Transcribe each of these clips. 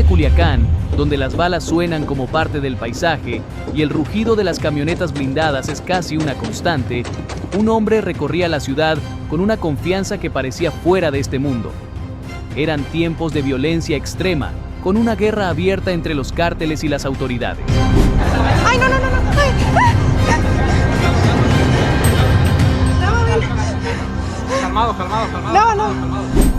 de Culiacán, donde las balas suenan como parte del paisaje y el rugido de las camionetas blindadas es casi una constante, un hombre recorría la ciudad con una confianza que parecía fuera de este mundo. Eran tiempos de violencia extrema, con una guerra abierta entre los cárteles y las autoridades. ¡Ay, no! ¡Ay! Calmado. No.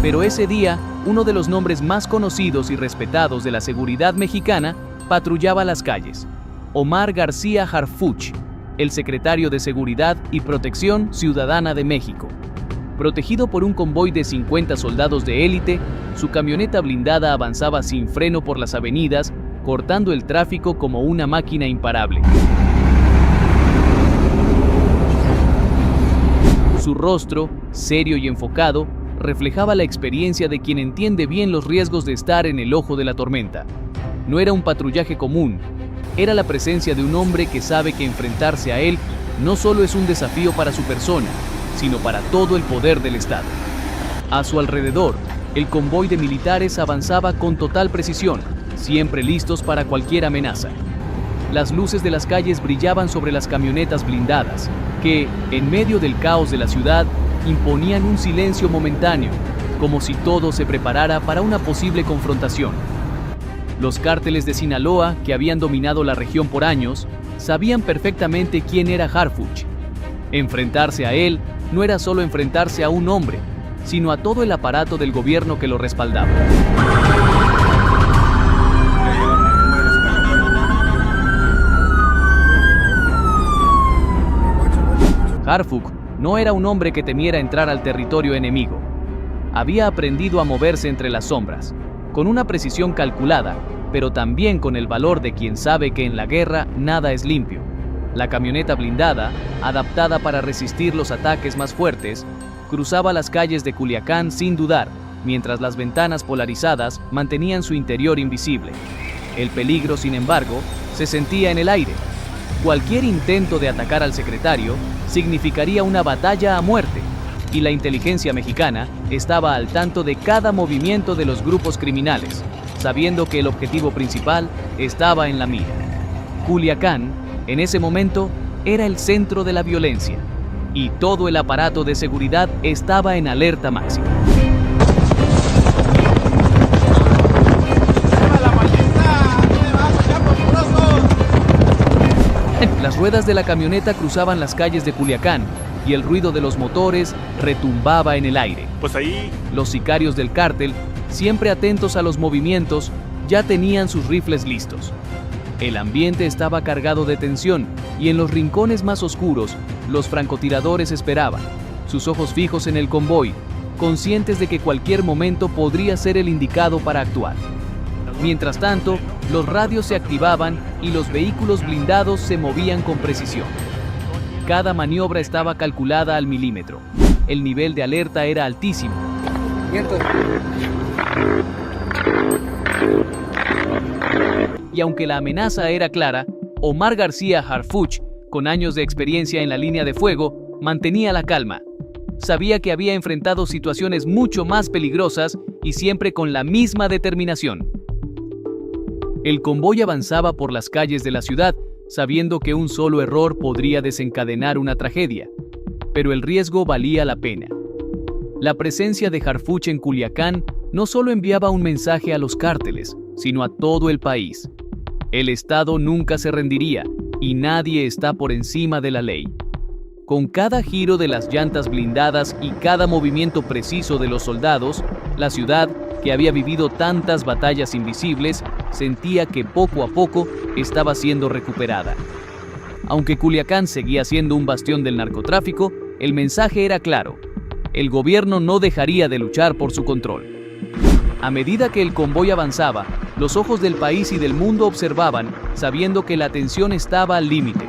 Pero ese día, uno de los nombres más conocidos y respetados de la seguridad mexicana patrullaba las calles: Omar García Harfuch, el secretario de Seguridad y Protección Ciudadana de México. Protegido por un convoy de 50 soldados de élite, su camioneta blindada avanzaba sin freno por las avenidas, cortando el tráfico como una máquina imparable. Su rostro, serio y enfocado, reflejaba la experiencia de quien entiende bien los riesgos de estar en el ojo de la tormenta. No era un patrullaje común, era la presencia de un hombre que sabe que enfrentarse a él no solo es un desafío para su persona, sino para todo el poder del Estado. A su alrededor, el convoy de militares avanzaba con total precisión, siempre listos para cualquier amenaza. Las luces de las calles brillaban sobre las camionetas blindadas, que, en medio del caos de la ciudad, imponían un silencio momentáneo, como si todo se preparara para una posible confrontación. Los cárteles de Sinaloa, que habían dominado la región por años, sabían perfectamente quién era Harfuch. Enfrentarse a él no era solo enfrentarse a un hombre, sino a todo el aparato del gobierno que lo respaldaba. Harfuch no era un hombre que temiera entrar al territorio enemigo. Había aprendido a moverse entre las sombras, con una precisión calculada, pero también con el valor de quien sabe que en la guerra nada es limpio. La camioneta blindada, adaptada para resistir los ataques más fuertes, cruzaba las calles de Culiacán sin dudar, mientras las ventanas polarizadas mantenían su interior invisible. El peligro, sin embargo, se sentía en el aire. Cualquier intento de atacar al secretario significaría una batalla a muerte, y la inteligencia mexicana estaba al tanto de cada movimiento de los grupos criminales, sabiendo que el objetivo principal estaba en la mira. Culiacán, en ese momento, era el centro de la violencia, y todo el aparato de seguridad estaba en alerta máxima. Las ruedas de la camioneta cruzaban las calles de Culiacán, y el ruido de los motores retumbaba en el aire. Pues ahí... Los sicarios del cártel, siempre atentos a los movimientos, ya tenían sus rifles listos. El ambiente estaba cargado de tensión, y en los rincones más oscuros, los francotiradores esperaban, sus ojos fijos en el convoy, conscientes de que cualquier momento podría ser el indicado para actuar. Mientras tanto, los radios se activaban y los vehículos blindados se movían con precisión. Cada maniobra estaba calculada al milímetro. El nivel de alerta era altísimo. Y aunque la amenaza era clara, Omar García Harfuch, con años de experiencia en la línea de fuego, mantenía la calma. Sabía que había enfrentado situaciones mucho más peligrosas y siempre con la misma determinación. El convoy avanzaba por las calles de la ciudad, sabiendo que un solo error podría desencadenar una tragedia, pero el riesgo valía la pena. La presencia de Harfuch en Culiacán no solo enviaba un mensaje a los cárteles, sino a todo el país. El Estado nunca se rendiría, y nadie está por encima de la ley. Con cada giro de las llantas blindadas y cada movimiento preciso de los soldados, la ciudad, que había vivido tantas batallas invisibles, sentía que poco a poco estaba siendo recuperada. Aunque Culiacán seguía siendo un bastión del narcotráfico, el mensaje era claro: el gobierno no dejaría de luchar por su control. A medida que el convoy avanzaba, los ojos del país y del mundo observaban, sabiendo que la tensión estaba al límite.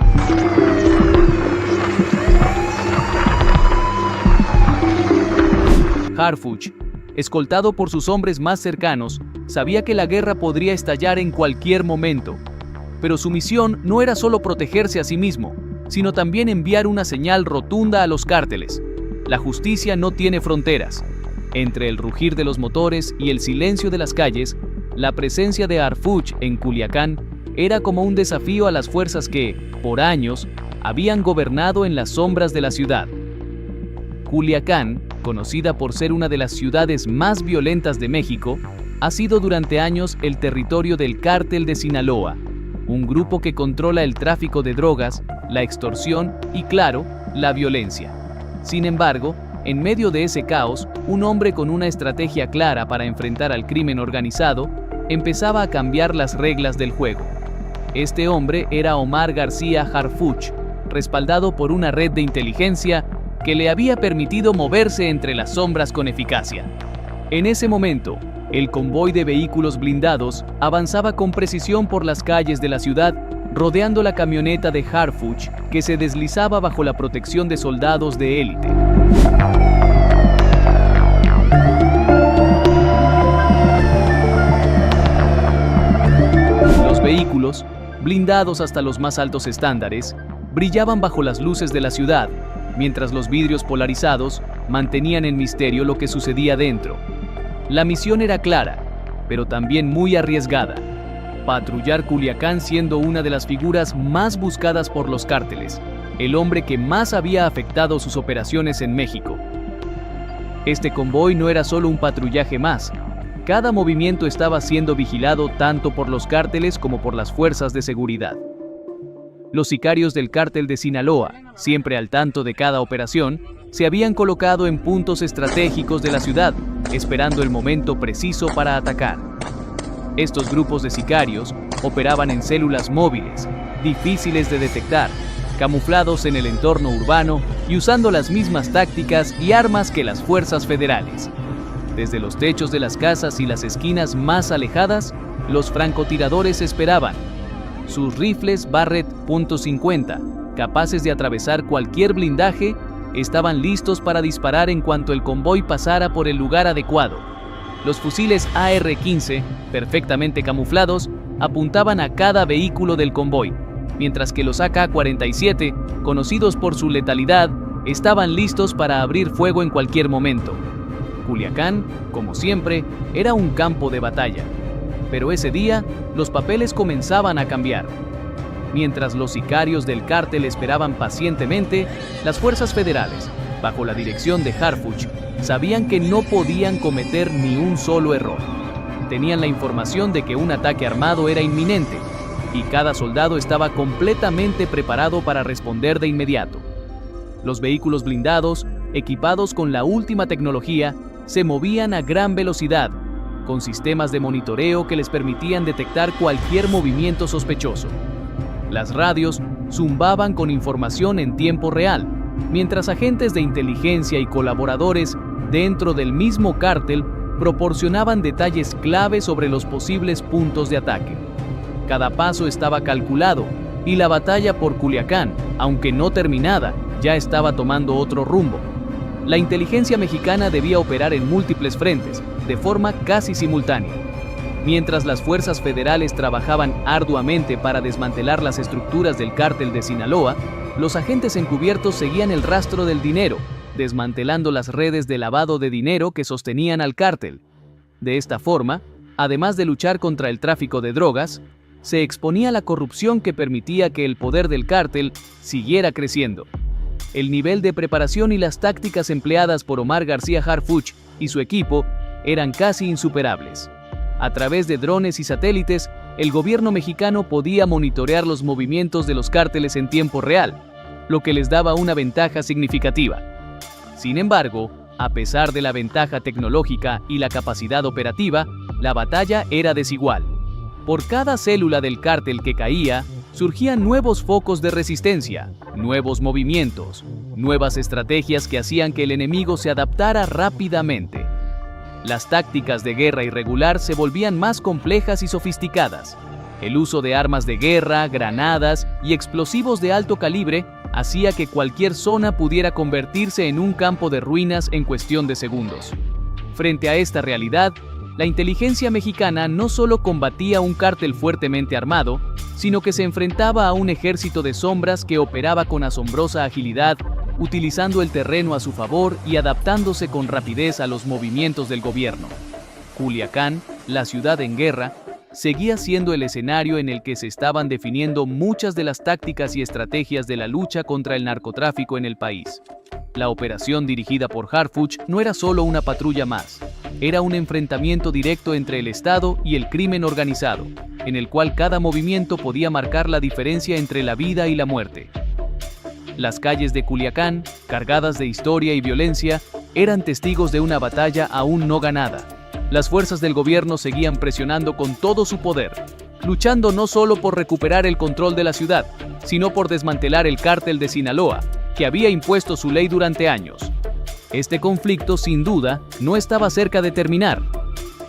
Harfuch, escoltado por sus hombres más cercanos, sabía que la guerra podría estallar en cualquier momento. Pero su misión no era solo protegerse a sí mismo, sino también enviar una señal rotunda a los cárteles. La justicia no tiene fronteras. Entre el rugir de los motores y el silencio de las calles, La presencia de Harfuch en Culiacán era como un desafío a las fuerzas que, por años, habían gobernado en las sombras de la ciudad. Culiacán, conocida por ser una de las ciudades más violentas de México, ha sido durante años el territorio del Cártel de Sinaloa, un grupo que controla el tráfico de drogas, la extorsión y, claro, la violencia. Sin embargo, en medio de ese caos, un hombre con una estrategia clara para enfrentar al crimen organizado empezaba a cambiar las reglas del juego. Este hombre era Omar García Harfuch, respaldado por una red de inteligencia que le había permitido moverse entre las sombras con eficacia. En ese momento, el convoy de vehículos blindados avanzaba con precisión por las calles de la ciudad, rodeando la camioneta de Harfuch, que se deslizaba bajo la protección de soldados de élite. Los vehículos, blindados hasta los más altos estándares, brillaban bajo las luces de la ciudad, mientras los vidrios polarizados mantenían en misterio lo que sucedía dentro. La misión era clara, pero también muy arriesgada: patrullar Culiacán siendo una de las figuras más buscadas por los cárteles, el hombre que más había afectado sus operaciones en México. Este convoy no era solo un patrullaje más. Cada movimiento estaba siendo vigilado tanto por los cárteles como por las fuerzas de seguridad. Los sicarios del Cártel de Sinaloa, siempre al tanto de cada operación, se habían colocado en puntos estratégicos de la ciudad, esperando el momento preciso para atacar. Estos grupos de sicarios operaban en células móviles, difíciles de detectar, camuflados en el entorno urbano y usando las mismas tácticas y armas que las fuerzas federales. Desde los techos de las casas y las esquinas más alejadas, los francotiradores esperaban. Sus rifles Barrett .50, capaces de atravesar cualquier blindaje, estaban listos para disparar en cuanto el convoy pasara por el lugar adecuado. Los fusiles AR-15, perfectamente camuflados, apuntaban a cada vehículo del convoy, mientras que los AK-47, conocidos por su letalidad, estaban listos para abrir fuego en cualquier momento. Culiacán, como siempre, era un campo de batalla. Pero ese día, los papeles comenzaban a cambiar. Mientras los sicarios del cártel esperaban pacientemente, las fuerzas federales, bajo la dirección de Harfuch, sabían que no podían cometer ni un solo error. Tenían la información de que un ataque armado era inminente, y cada soldado estaba completamente preparado para responder de inmediato. Los vehículos blindados, equipados con la última tecnología, se movían a gran velocidad, con sistemas de monitoreo que les permitían detectar cualquier movimiento sospechoso. Las radios zumbaban con información en tiempo real, mientras agentes de inteligencia y colaboradores dentro del mismo cártel proporcionaban detalles clave sobre los posibles puntos de ataque. Cada paso estaba calculado, y la batalla por Culiacán, aunque no terminada, ya estaba tomando otro rumbo. La inteligencia mexicana debía operar en múltiples frentes, de forma casi simultánea. Mientras las fuerzas federales trabajaban arduamente para desmantelar las estructuras del Cártel de Sinaloa, los agentes encubiertos seguían el rastro del dinero, desmantelando las redes de lavado de dinero que sostenían al cártel. De esta forma, además de luchar contra el tráfico de drogas, se exponía la corrupción que permitía que el poder del cártel siguiera creciendo. El nivel de preparación y las tácticas empleadas por Omar García Harfuch y su equipo eran casi insuperables. A través de drones y satélites, el gobierno mexicano podía monitorear los movimientos de los cárteles en tiempo real, lo que les daba una ventaja significativa. Sin embargo, a pesar de la ventaja tecnológica y la capacidad operativa, la batalla era desigual. Por cada célula del cártel que caía, surgían nuevos focos de resistencia, nuevos movimientos, nuevas estrategias que hacían que el enemigo se adaptara rápidamente. Las tácticas de guerra irregular se volvían más complejas y sofisticadas. El uso de armas de guerra, granadas y explosivos de alto calibre hacía que cualquier zona pudiera convertirse en un campo de ruinas en cuestión de segundos. Frente a esta realidad, la inteligencia mexicana no solo combatía un cártel fuertemente armado, sino que se enfrentaba a un ejército de sombras que operaba con asombrosa agilidad, utilizando el terreno a su favor y adaptándose con rapidez a los movimientos del gobierno. Culiacán, la ciudad en guerra, seguía siendo el escenario en el que se estaban definiendo muchas de las tácticas y estrategias de la lucha contra el narcotráfico en el país. La operación dirigida por Harfuch no era solo una patrulla más, era un enfrentamiento directo entre el Estado y el crimen organizado, en el cual cada movimiento podía marcar la diferencia entre la vida y la muerte. Las calles de Culiacán, cargadas de historia y violencia, eran testigos de una batalla aún no ganada. Las fuerzas del gobierno seguían presionando con todo su poder, luchando no solo por recuperar el control de la ciudad, sino por desmantelar el cártel de Sinaloa, que había impuesto su ley durante años. Este conflicto, sin duda, no estaba cerca de terminar.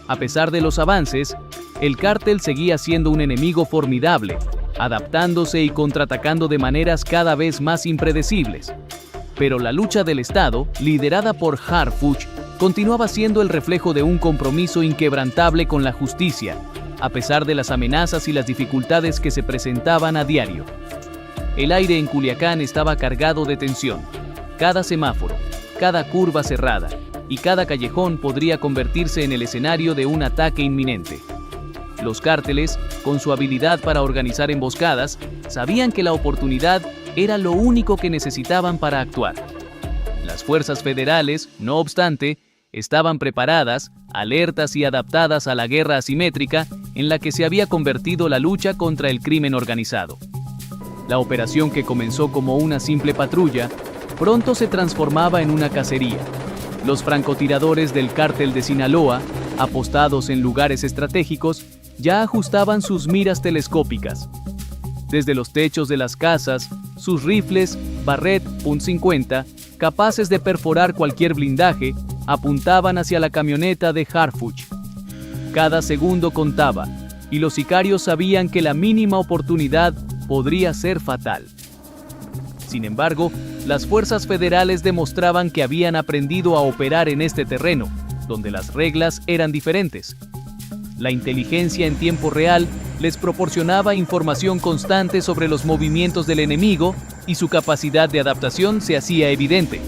A pesar de los avances, el cártel seguía siendo un enemigo formidable, adaptándose y contraatacando de maneras cada vez más impredecibles. Pero la lucha del Estado, liderada por Harfuch, continuaba siendo el reflejo de un compromiso inquebrantable con la justicia, a pesar de las amenazas y las dificultades que se presentaban a diario. El aire en Culiacán estaba cargado de tensión. Cada semáforo, cada curva cerrada y cada callejón podría convertirse en el escenario de un ataque inminente. Los cárteles, con su habilidad para organizar emboscadas, sabían que la oportunidad era lo único que necesitaban para actuar. Las fuerzas federales, no obstante, estaban preparadas, alertas y adaptadas a la guerra asimétrica en la que se había convertido la lucha contra el crimen organizado. La operación, que comenzó como una simple patrulla, pronto se transformaba en una cacería. Los francotiradores del cártel de Sinaloa, apostados en lugares estratégicos, ya ajustaban sus miras telescópicas. Desde los techos de las casas, sus rifles Barrett .50, capaces de perforar cualquier blindaje, apuntaban hacia la camioneta de Harfuch. Cada segundo contaba, y los sicarios sabían que la mínima oportunidad podría ser fatal. Sin embargo, las fuerzas federales demostraban que habían aprendido a operar en este terreno, donde las reglas eran diferentes. La inteligencia en tiempo real les proporcionaba información constante sobre los movimientos del enemigo y su capacidad de adaptación se hacía evidente.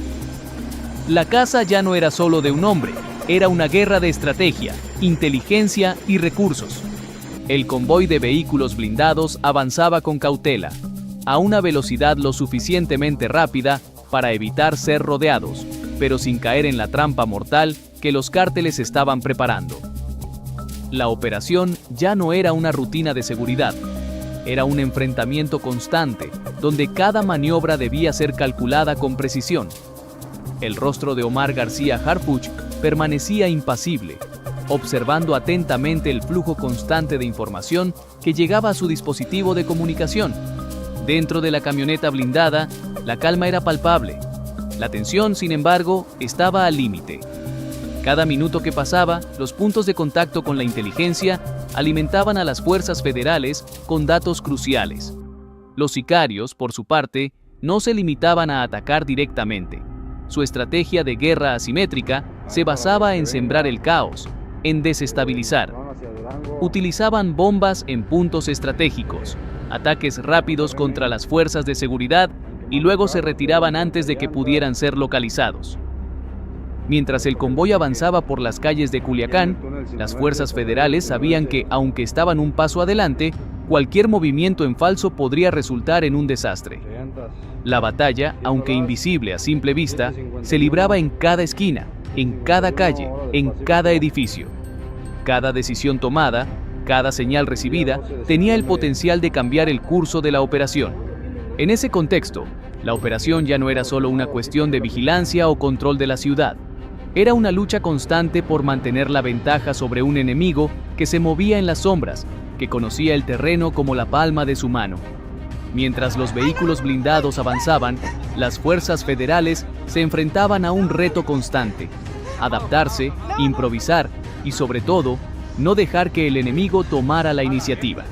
La caza ya no era solo de un hombre, era una guerra de estrategia, inteligencia y recursos. El convoy de vehículos blindados avanzaba con cautela, a una velocidad lo suficientemente rápida para evitar ser rodeados, pero sin caer en la trampa mortal que los cárteles estaban preparando. La operación ya no era una rutina de seguridad, era un enfrentamiento constante, donde cada maniobra debía ser calculada con precisión. El rostro de Omar García Harfuch permanecía impasible, observando atentamente el flujo constante de información que llegaba a su dispositivo de comunicación. Dentro de la camioneta blindada, la calma era palpable. La tensión, sin embargo, estaba al límite. Cada minuto que pasaba, los puntos de contacto con la inteligencia alimentaban a las fuerzas federales con datos cruciales. Los sicarios, por su parte, no se limitaban a atacar directamente. Su estrategia de guerra asimétrica se basaba en sembrar el caos, en desestabilizar. Utilizaban bombas en puntos estratégicos, ataques rápidos contra las fuerzas de seguridad y luego se retiraban antes de que pudieran ser localizados. Mientras el convoy avanzaba por las calles de Culiacán, las fuerzas federales sabían que, aunque estaban un paso adelante, cualquier movimiento en falso podría resultar en un desastre. La batalla, aunque invisible a simple vista, se libraba en cada esquina, en cada calle, en cada edificio. Cada decisión tomada, cada señal recibida, tenía el potencial de cambiar el curso de la operación. En ese contexto, la operación ya no era solo una cuestión de vigilancia o control de la ciudad. Era una lucha constante por mantener la ventaja sobre un enemigo que se movía en las sombras, que conocía el terreno como la palma de su mano. Mientras los vehículos blindados avanzaban, las fuerzas federales se enfrentaban a un reto constante: adaptarse, improvisar y, sobre todo, no dejar que el enemigo tomara la iniciativa.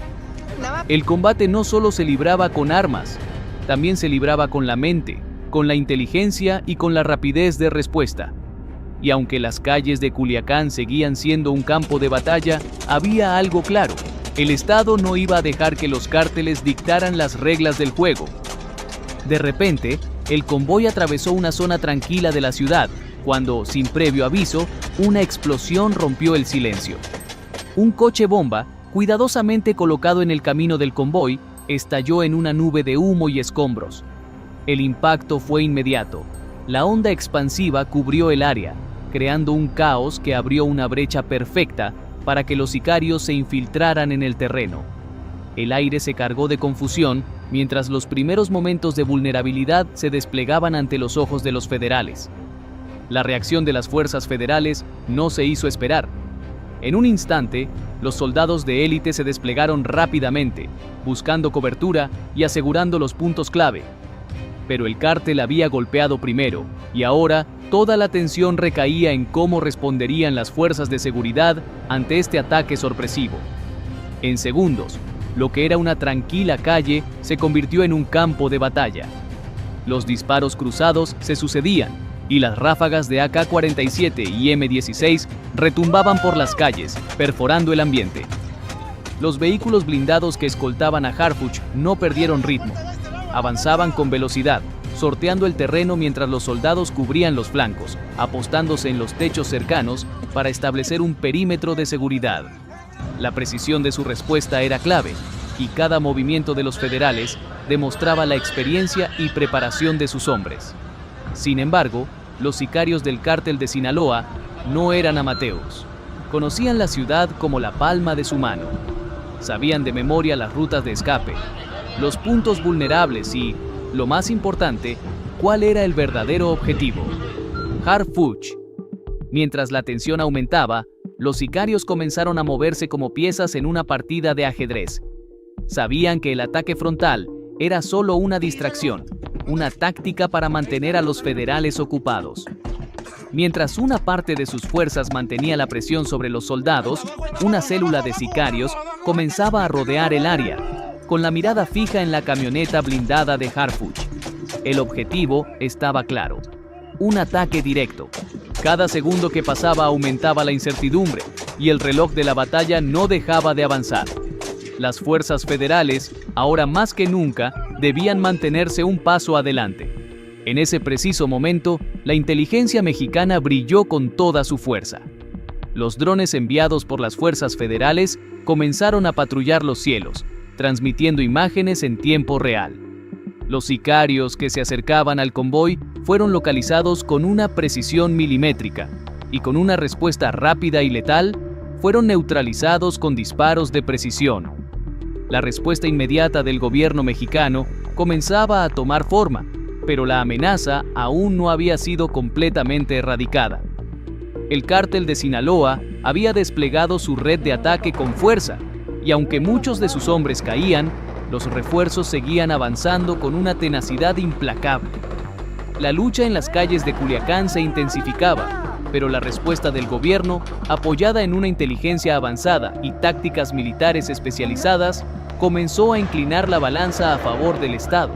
El combate no solo se libraba con armas, también se libraba con la mente, con la inteligencia y con la rapidez de respuesta. Y aunque las calles de Culiacán seguían siendo un campo de batalla, había algo claro: el Estado no iba a dejar que los cárteles dictaran las reglas del juego. De repente, el convoy atravesó una zona tranquila de la ciudad, cuando, sin previo aviso, una explosión rompió el silencio. Un coche bomba, cuidadosamente colocado en el camino del convoy, estalló en una nube de humo y escombros. El impacto fue inmediato. La onda expansiva cubrió el área, creando un caos que abrió una brecha perfecta para que los sicarios se infiltraran en el terreno. El aire se cargó de confusión mientras los primeros momentos de vulnerabilidad se desplegaban ante los ojos de los federales. La reacción de las fuerzas federales no se hizo esperar. En un instante, los soldados de élite se desplegaron rápidamente, buscando cobertura y asegurando los puntos clave. Pero el cártel había golpeado primero, y ahora toda la atención recaía en cómo responderían las fuerzas de seguridad ante este ataque sorpresivo. En segundos, lo que era una tranquila calle se convirtió en un campo de batalla. Los disparos cruzados se sucedían, y las ráfagas de AK-47 y M16 retumbaban por las calles, perforando el ambiente. Los vehículos blindados que escoltaban a Harfuch no perdieron ritmo. Avanzaban con velocidad, sorteando el terreno mientras los soldados cubrían los flancos, apostándose en los techos cercanos para establecer un perímetro de seguridad. La precisión de su respuesta era clave, y cada movimiento de los federales demostraba la experiencia y preparación de sus hombres. Sin embargo, los sicarios del cártel de Sinaloa no eran amateurs. Conocían la ciudad como la palma de su mano. Sabían de memoria las rutas de escape, los puntos vulnerables y, lo más importante, cuál era el verdadero objetivo: Harfuch. Mientras la tensión aumentaba, los sicarios comenzaron a moverse como piezas en una partida de ajedrez. Sabían que el ataque frontal era solo una distracción, una táctica para mantener a los federales ocupados. Mientras una parte de sus fuerzas mantenía la presión sobre los soldados, una célula de sicarios comenzaba a rodear el área, con la mirada fija en la camioneta blindada de Harfuch. El objetivo estaba claro: un ataque directo. Cada segundo que pasaba aumentaba la incertidumbre, y el reloj de la batalla no dejaba de avanzar. Las fuerzas federales, ahora más que nunca, debían mantenerse un paso adelante. En ese preciso momento, la inteligencia mexicana brilló con toda su fuerza. Los drones enviados por las fuerzas federales comenzaron a patrullar los cielos, transmitiendo imágenes en tiempo real. Los sicarios que se acercaban al convoy fueron localizados con una precisión milimétrica, y con una respuesta rápida y letal, fueron neutralizados con disparos de precisión. La respuesta inmediata del gobierno mexicano comenzaba a tomar forma, pero la amenaza aún no había sido completamente erradicada. El cártel de Sinaloa había desplegado su red de ataque con fuerza, y aunque muchos de sus hombres caían, los refuerzos seguían avanzando con una tenacidad implacable. La lucha en las calles de Culiacán se intensificaba, pero la respuesta del gobierno, apoyada en una inteligencia avanzada y tácticas militares especializadas, comenzó a inclinar la balanza a favor del Estado.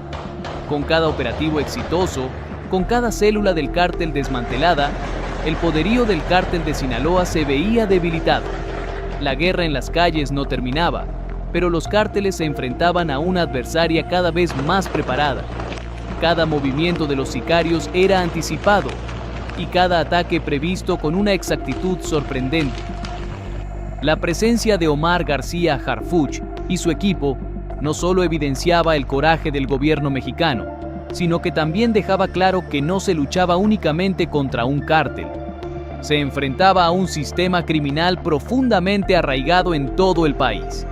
Con cada operativo exitoso, con cada célula del cártel desmantelada, el poderío del cártel de Sinaloa se veía debilitado. La guerra en las calles no terminaba, pero los cárteles se enfrentaban a una adversaria cada vez más preparada. Cada movimiento de los sicarios era anticipado, y cada ataque previsto con una exactitud sorprendente. La presencia de Omar García Harfuch y su equipo no solo evidenciaba el coraje del gobierno mexicano, sino que también dejaba claro que no se luchaba únicamente contra un cártel. Se enfrentaba a un sistema criminal profundamente arraigado en todo el país.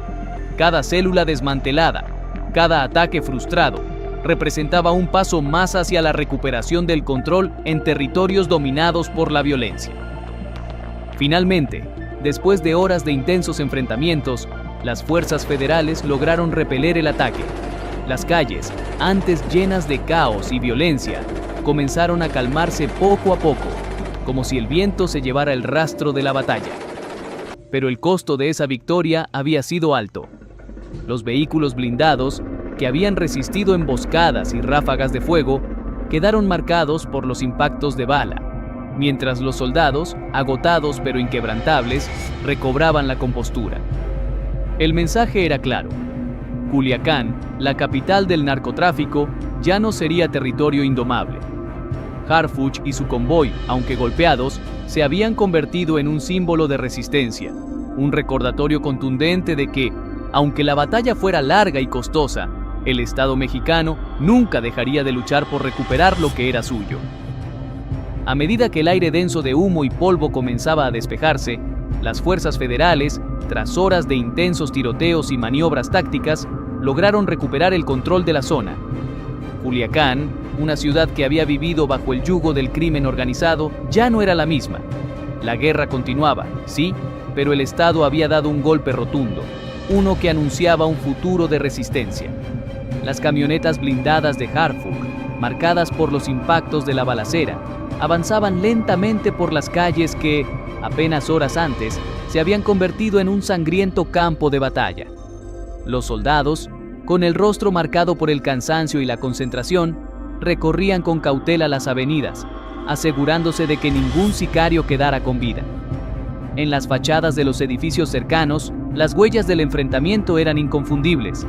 Cada célula desmantelada, cada ataque frustrado, representaba un paso más hacia la recuperación del control en territorios dominados por la violencia. Finalmente, después de horas de intensos enfrentamientos, las fuerzas federales lograron repeler el ataque. Las calles, antes llenas de caos y violencia, comenzaron a calmarse poco a poco, como si el viento se llevara el rastro de la batalla. Pero el costo de esa victoria había sido alto. Los vehículos blindados, que habían resistido emboscadas y ráfagas de fuego, quedaron marcados por los impactos de bala, mientras los soldados, agotados pero inquebrantables, recobraban la compostura. El mensaje era claro: Culiacán, la capital del narcotráfico, ya no sería territorio indomable. Harfuch y su convoy, aunque golpeados, se habían convertido en un símbolo de resistencia, un recordatorio contundente de que, aunque la batalla fuera larga y costosa, el Estado mexicano nunca dejaría de luchar por recuperar lo que era suyo. A medida que el aire denso de humo y polvo comenzaba a despejarse, las fuerzas federales, tras horas de intensos tiroteos y maniobras tácticas, lograron recuperar el control de la zona. Culiacán, una ciudad que había vivido bajo el yugo del crimen organizado, ya no era la misma. La guerra continuaba, sí, pero el Estado había dado un golpe rotundo, uno que anunciaba un futuro de resistencia. Las camionetas blindadas de Harfuch, marcadas por los impactos de la balacera, avanzaban lentamente por las calles que, apenas horas antes, se habían convertido en un sangriento campo de batalla. Los soldados, con el rostro marcado por el cansancio y la concentración, recorrían con cautela las avenidas, asegurándose de que ningún sicario quedara con vida. En las fachadas de los edificios cercanos, las huellas del enfrentamiento eran inconfundibles: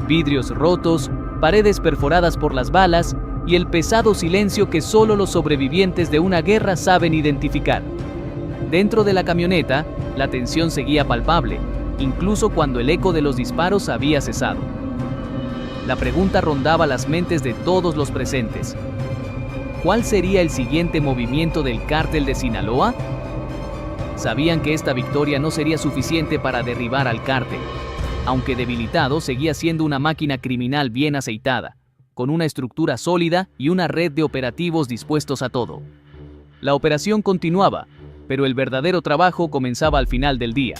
vidrios rotos, paredes perforadas por las balas y el pesado silencio que solo los sobrevivientes de una guerra saben identificar. Dentro de la camioneta, la tensión seguía palpable, incluso cuando el eco de los disparos había cesado. La pregunta rondaba las mentes de todos los presentes. ¿Cuál sería el siguiente movimiento del cártel de Sinaloa? Sabían que esta victoria no sería suficiente para derribar al cártel. Aunque debilitado, seguía siendo una máquina criminal bien aceitada, con una estructura sólida y una red de operativos dispuestos a todo. La operación continuaba, pero el verdadero trabajo comenzaba al final del día.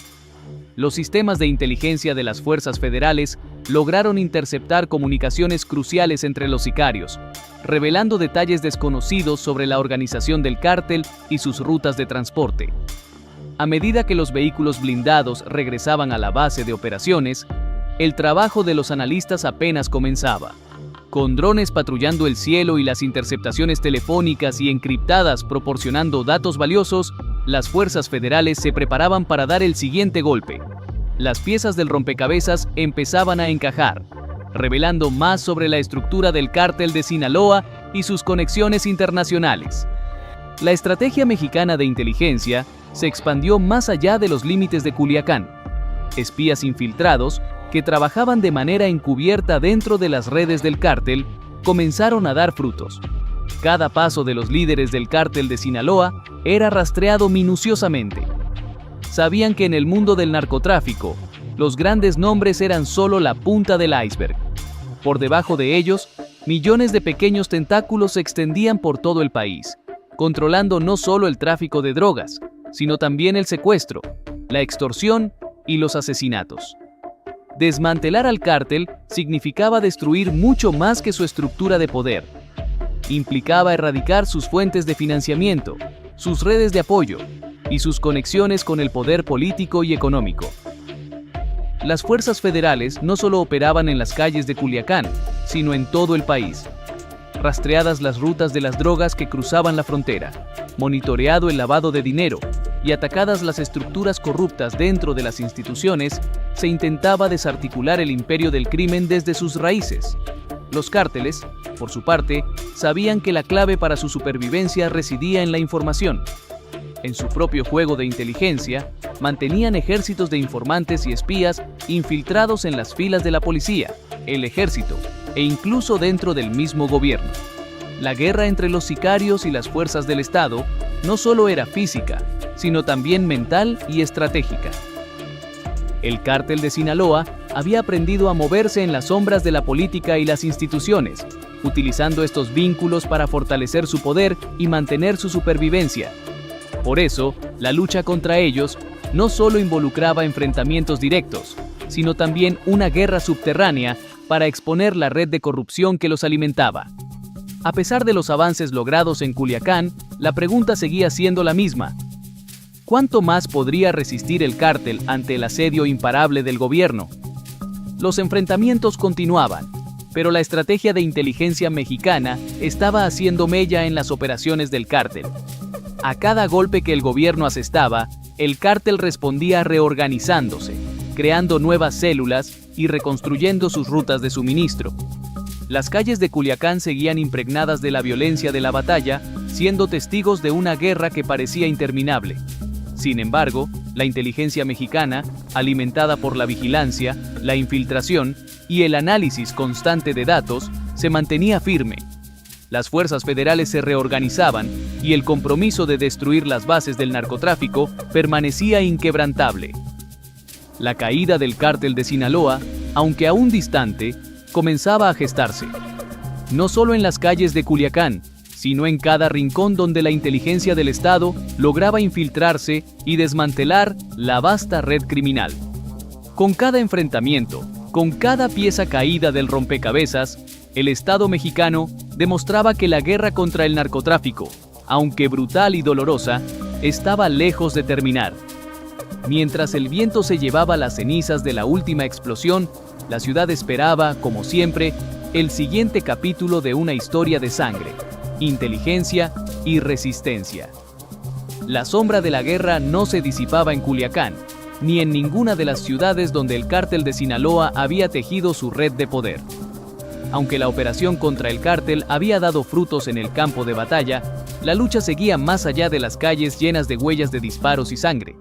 Los sistemas de inteligencia de las fuerzas federales lograron interceptar comunicaciones cruciales entre los sicarios, revelando detalles desconocidos sobre la organización del cártel y sus rutas de transporte. A medida que los vehículos blindados regresaban a la base de operaciones, el trabajo de los analistas apenas comenzaba. Con drones patrullando el cielo y las interceptaciones telefónicas y encriptadas proporcionando datos valiosos, las fuerzas federales se preparaban para dar el siguiente golpe. Las piezas del rompecabezas empezaban a encajar, revelando más sobre la estructura del cártel de Sinaloa y sus conexiones internacionales. La estrategia mexicana de inteligencia se expandió más allá de los límites de Culiacán. Espías infiltrados, que trabajaban de manera encubierta dentro de las redes del cártel, comenzaron a dar frutos. Cada paso de los líderes del cártel de Sinaloa era rastreado minuciosamente. Sabían que en el mundo del narcotráfico, los grandes nombres eran solo la punta del iceberg. Por debajo de ellos, millones de pequeños tentáculos se extendían por todo el país, controlando no solo el tráfico de drogas, sino también el secuestro, la extorsión y los asesinatos. Desmantelar al cártel significaba destruir mucho más que su estructura de poder. Implicaba erradicar sus fuentes de financiamiento, sus redes de apoyo y sus conexiones con el poder político y económico. Las fuerzas federales no solo operaban en las calles de Culiacán, sino en todo el país. Rastreadas las rutas de las drogas que cruzaban la frontera, monitoreado el lavado de dinero y atacadas las estructuras corruptas dentro de las instituciones, se intentaba desarticular el imperio del crimen desde sus raíces. Los cárteles, por su parte, sabían que la clave para su supervivencia residía en la información. En su propio juego de inteligencia, mantenían ejércitos de informantes y espías infiltrados en las filas de la policía, el ejército e incluso dentro del mismo gobierno. La guerra entre los sicarios y las fuerzas del Estado no solo era física, sino también mental y estratégica. El cártel de Sinaloa había aprendido a moverse en las sombras de la política y las instituciones, utilizando estos vínculos para fortalecer su poder y mantener su supervivencia. Por eso, la lucha contra ellos no solo involucraba enfrentamientos directos, sino también una guerra subterránea para exponer la red de corrupción que los alimentaba. A pesar de los avances logrados en Culiacán, la pregunta seguía siendo la misma. ¿Cuánto más podría resistir el cártel ante el asedio imparable del gobierno? Los enfrentamientos continuaban, pero la estrategia de inteligencia mexicana estaba haciendo mella en las operaciones del cártel. A cada golpe que el gobierno asestaba, el cártel respondía reorganizándose, creando nuevas células y reconstruyendo sus rutas de suministro. Las calles de Culiacán seguían impregnadas de la violencia de la batalla, siendo testigos de una guerra que parecía interminable. Sin embargo, la inteligencia mexicana, alimentada por la vigilancia, la infiltración y el análisis constante de datos, se mantenía firme. Las fuerzas federales se reorganizaban y el compromiso de destruir las bases del narcotráfico permanecía inquebrantable. La caída del cártel de Sinaloa, aunque aún distante, comenzaba a gestarse. No solo en las calles de Culiacán, sino en cada rincón donde la inteligencia del Estado lograba infiltrarse y desmantelar la vasta red criminal. Con cada enfrentamiento, con cada pieza caída del rompecabezas, el Estado mexicano demostraba que la guerra contra el narcotráfico, aunque brutal y dolorosa, estaba lejos de terminar. Mientras el viento se llevaba las cenizas de la última explosión, la ciudad esperaba, como siempre, el siguiente capítulo de una historia de sangre, inteligencia y resistencia. La sombra de la guerra no se disipaba en Culiacán, ni en ninguna de las ciudades donde el cártel de Sinaloa había tejido su red de poder. Aunque la operación contra el cártel había dado frutos en el campo de batalla, la lucha seguía más allá de las calles llenas de huellas de disparos y sangre.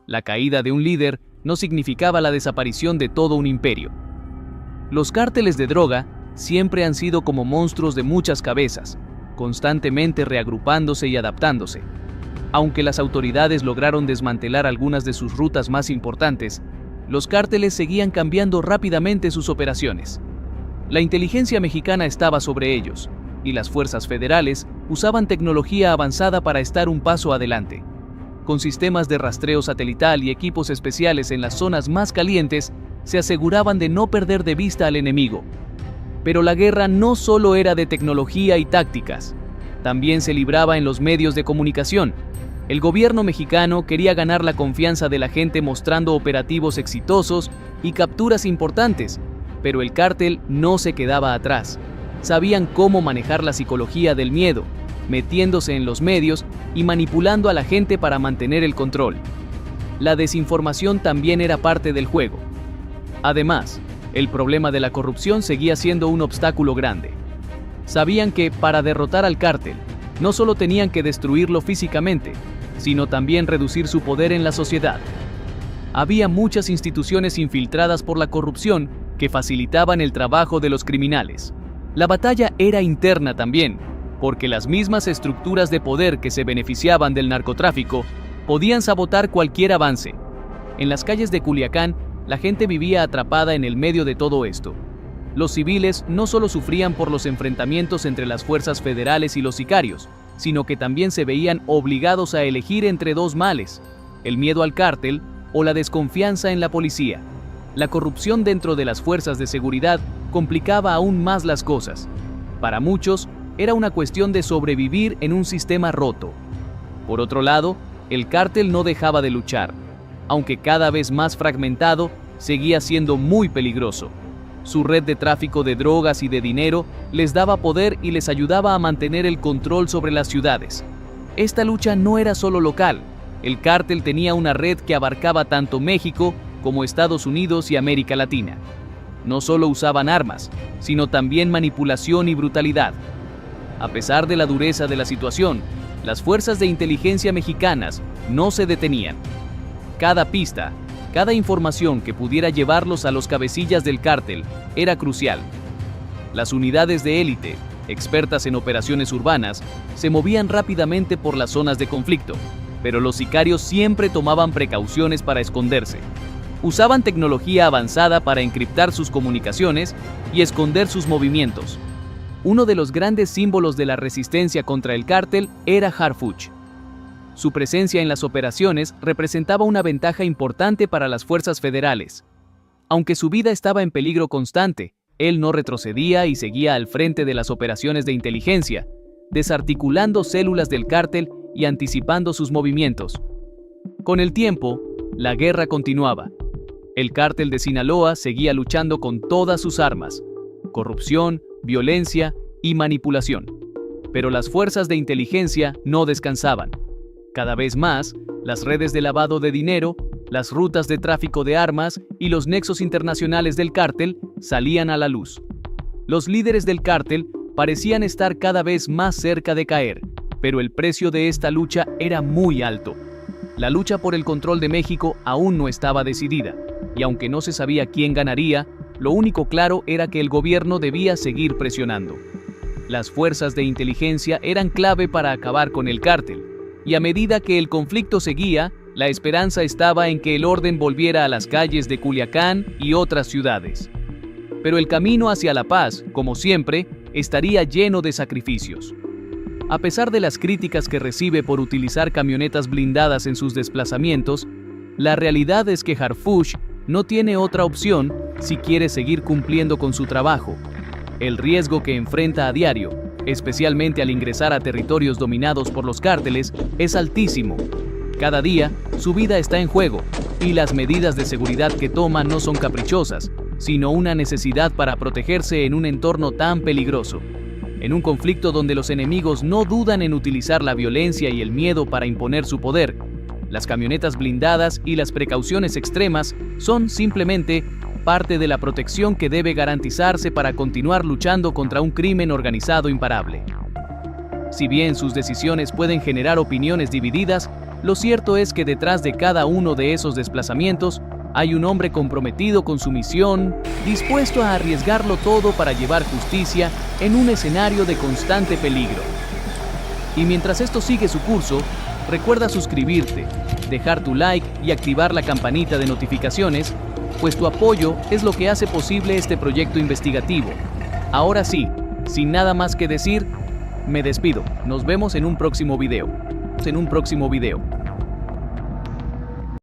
La caída de un líder no significaba la desaparición de todo un imperio. Los cárteles de droga siempre han sido como monstruos de muchas cabezas, constantemente reagrupándose y adaptándose. Aunque las autoridades lograron desmantelar algunas de sus rutas más importantes, los cárteles seguían cambiando rápidamente sus operaciones. La inteligencia mexicana estaba sobre ellos, y las fuerzas federales usaban tecnología avanzada para estar un paso adelante. Con sistemas de rastreo satelital y equipos especiales en las zonas más calientes, se aseguraban de no perder de vista al enemigo. Pero la guerra no solo era de tecnología y tácticas, también se libraba en los medios de comunicación. El gobierno mexicano quería ganar la confianza de la gente mostrando operativos exitosos y capturas importantes, pero el cártel no se quedaba atrás. Sabían cómo manejar la psicología del miedo, metiéndose en los medios y manipulando a la gente para mantener el control. La desinformación también era parte del juego. Además, el problema de la corrupción seguía siendo un obstáculo grande. Sabían que, para derrotar al cártel, no solo tenían que destruirlo físicamente, sino también reducir su poder en la sociedad. Había muchas instituciones infiltradas por la corrupción que facilitaban el trabajo de los criminales. La batalla era interna también, porque las mismas estructuras de poder que se beneficiaban del narcotráfico podían sabotar cualquier avance. En las calles de Culiacán, la gente vivía atrapada en el medio de todo esto. Los civiles no solo sufrían por los enfrentamientos entre las fuerzas federales y los sicarios, sino que también se veían obligados a elegir entre dos males: el miedo al cártel o la desconfianza en la policía. La corrupción dentro de las fuerzas de seguridad complicaba aún más las cosas. Para muchos, era una cuestión de sobrevivir en un sistema roto. Por otro lado, el cártel no dejaba de luchar. Aunque cada vez más fragmentado, seguía siendo muy peligroso. Su red de tráfico de drogas y de dinero les daba poder y les ayudaba a mantener el control sobre las ciudades. Esta lucha no era solo local. El cártel tenía una red que abarcaba tanto México como Estados Unidos y América Latina. No solo usaban armas, sino también manipulación y brutalidad. A pesar de la dureza de la situación, las fuerzas de inteligencia mexicanas no se detenían. Cada pista, cada información que pudiera llevarlos a los cabecillas del cártel era crucial. Las unidades de élite, expertas en operaciones urbanas, se movían rápidamente por las zonas de conflicto, pero los sicarios siempre tomaban precauciones para esconderse. Usaban tecnología avanzada para encriptar sus comunicaciones y esconder sus movimientos. Uno de los grandes símbolos de la resistencia contra el cártel era Harfuch. Su presencia en las operaciones representaba una ventaja importante para las fuerzas federales. Aunque su vida estaba en peligro constante, él no retrocedía y seguía al frente de las operaciones de inteligencia, desarticulando células del cártel y anticipando sus movimientos. Con el tiempo, la guerra continuaba. El cártel de Sinaloa seguía luchando con todas sus armas: corrupción, violencia y manipulación. Pero las fuerzas de inteligencia no descansaban. Cada vez más, las redes de lavado de dinero, las rutas de tráfico de armas y los nexos internacionales del cártel salían a la luz. Los líderes del cártel parecían estar cada vez más cerca de caer, pero el precio de esta lucha era muy alto. La lucha por el control de México aún no estaba decidida, y aunque no se sabía quién ganaría, lo único claro era que el gobierno debía seguir presionando. Las fuerzas de inteligencia eran clave para acabar con el cártel, y a medida que el conflicto seguía, la esperanza estaba en que el orden volviera a las calles de Culiacán y otras ciudades. Pero el camino hacia la paz, como siempre, estaría lleno de sacrificios. A pesar de las críticas que recibe por utilizar camionetas blindadas en sus desplazamientos, la realidad es que Harfuch no tiene otra opción si quiere seguir cumpliendo con su trabajo. El riesgo que enfrenta a diario, especialmente al ingresar a territorios dominados por los cárteles, es altísimo. Cada día, su vida está en juego, y las medidas de seguridad que toma no son caprichosas, sino una necesidad para protegerse en un entorno tan peligroso. En un conflicto donde los enemigos no dudan en utilizar la violencia y el miedo para imponer su poder, las camionetas blindadas y las precauciones extremas son simplemente parte de la protección que debe garantizarse para continuar luchando contra un crimen organizado imparable. Si bien sus decisiones pueden generar opiniones divididas, lo cierto es que detrás de cada uno de esos desplazamientos hay un hombre comprometido con su misión, dispuesto a arriesgarlo todo para llevar justicia en un escenario de constante peligro. Y mientras esto sigue su curso, recuerda suscribirte, dejar tu like y activar la campanita de notificaciones, pues tu apoyo es lo que hace posible este proyecto investigativo. Ahora sí, sin nada más que decir, me despido. Nos vemos en un próximo video.